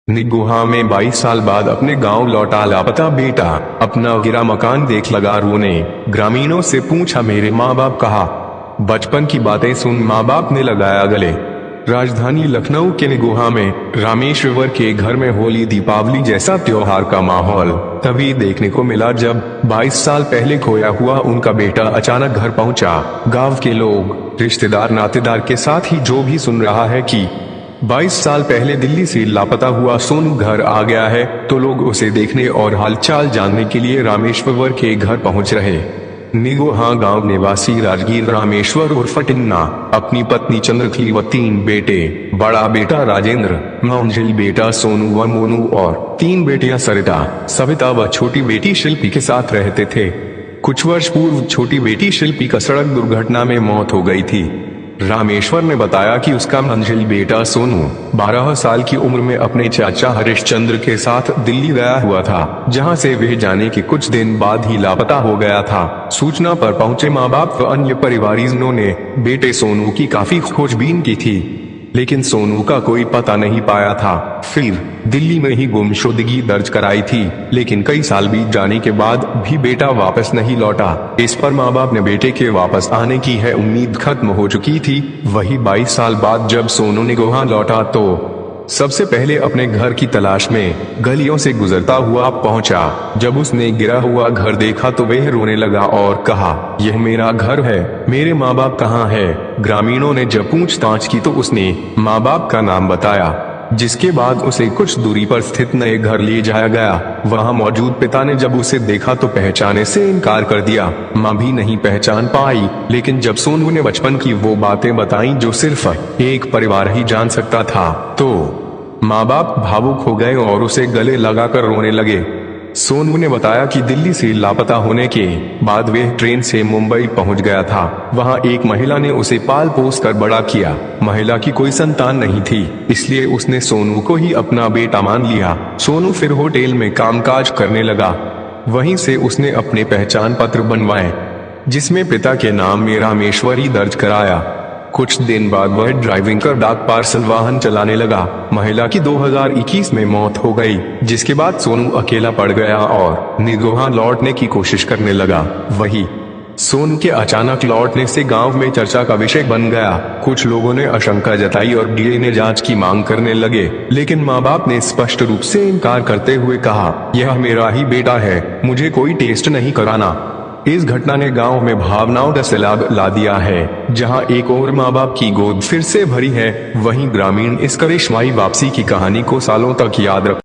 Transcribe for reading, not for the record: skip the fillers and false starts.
निगोहा में 22 साल बाद अपने गांव लौटा लापता बेटा, अपना गिरा मकान देख लगा रोने। ग्रामीणों से पूछा मेरे माँ बाप कहाँ। बचपन की बातें सुन माँ बाप ने लगाया गले। राजधानी लखनऊ के निगोहा में रामेश्वर के घर में होली दीपावली जैसा त्योहार का माहौल तभी देखने को मिला जब 22 साल पहले खोया हुआ उनका बेटा अचानक घर पहुंचा। गांव के लोग, रिश्तेदार, नातेदार के साथ ही जो भी सुन रहा है कि 22 साल पहले दिल्ली से लापता हुआ सोनू घर आ गया है, तो लोग उसे देखने और हालचाल जानने के लिए रामेश्वर के घर पहुंच रहे। निगोहा गांव निवासी राजगीर रामेश्वर उर्फ टिन्ना अपनी पत्नी चंद्रखली व 3 बेटे, बड़ा बेटा राजेंद्र, मंझिल बेटा सोनू व मोनू और 3 बेटियां सरिता, सविता व छोटी बेटी शिल्पी के साथ रहते थे। कुछ वर्ष पूर्व छोटी बेटी शिल्पी का सड़क दुर्घटना में मौत हो गई थी। रामेश्वर ने बताया कि उसका मंझिल बेटा सोनू 12 साल की उम्र में अपने चाचा हरिश्चंद्र के साथ दिल्ली गया हुआ था, जहां से वह जाने के कुछ दिन बाद ही लापता हो गया था। सूचना पर पहुंचे माँ बाप व अन्य परिवारजनों ने बेटे सोनू की काफी खोजबीन की थी, लेकिन सोनू का कोई पता नहीं पाया था। फिर दिल्ली में ही गुमशुदगी दर्ज कराई थी, लेकिन कई साल बीत जाने के बाद भी बेटा वापस नहीं लौटा। इस पर माँ बाप ने बेटे के वापस आने की है उम्मीद खत्म हो चुकी थी। वही 22 साल बाद जब सोनू निगोहा लौटा तो सबसे पहले अपने घर की तलाश में गलियों से गुजरता हुआ पहुंचा। जब उसने गिरा हुआ घर देखा तो वह रोने लगा और कहा, यह मेरा घर है, मेरे माँ बाप कहाँ है। ग्रामीणों ने जब पूछताछ की तो उसने माँ बाप का नाम बताया, जिसके बाद उसे कुछ दूरी पर स्थित नए घर ले जाया गया। वहां मौजूद पिता ने जब उसे देखा तो पहचाने से इनकार कर दिया। मां भी नहीं पहचान पाई, लेकिन जब सोनू ने बचपन की वो बातें बताई जो सिर्फ एक परिवार ही जान सकता था, तो माँ बाप भावुक हो गए और उसे गले लगाकर रोने लगे। सोनू ने बताया कि दिल्ली से लापता होने के बाद वह ट्रेन से मुंबई पहुंच गया था। वहां एक महिला ने उसे पाल पोस कर बड़ा किया। महिला की कोई संतान नहीं थी, इसलिए उसने सोनू को ही अपना बेटा मान लिया। सोनू फिर होटल में कामकाज करने लगा। वहीं से उसने अपने पहचान पत्र बनवाए, जिसमें पिता के नाम में रामेश्वरी दर्ज कराया। कुछ दिन बाद वह ड्राइविंग कर डाक पार्सल वाहन चलाने लगा। महिला की 2021 में मौत हो गई, जिसके बाद सोनू अकेला पड़ गया और निगोहा लौटने की कोशिश करने लगा। वही सोनू के अचानक लौटने से गांव में चर्चा का विषय बन गया। कुछ लोगों ने आशंका जताई और डीएनए जांच की मांग करने लगे, लेकिन माँ बाप ने स्पष्ट रूप से इनकार करते हुए कहा, यह मेरा ही बेटा है, मुझे कोई टेस्ट नहीं कराना। इस घटना ने गांव में भावनाओं का सैलाब ला दिया है। जहां एक और माँ बाप की गोद फिर से भरी है, वहीं ग्रामीण इस करिश्माई वापसी की कहानी को सालों तक याद रख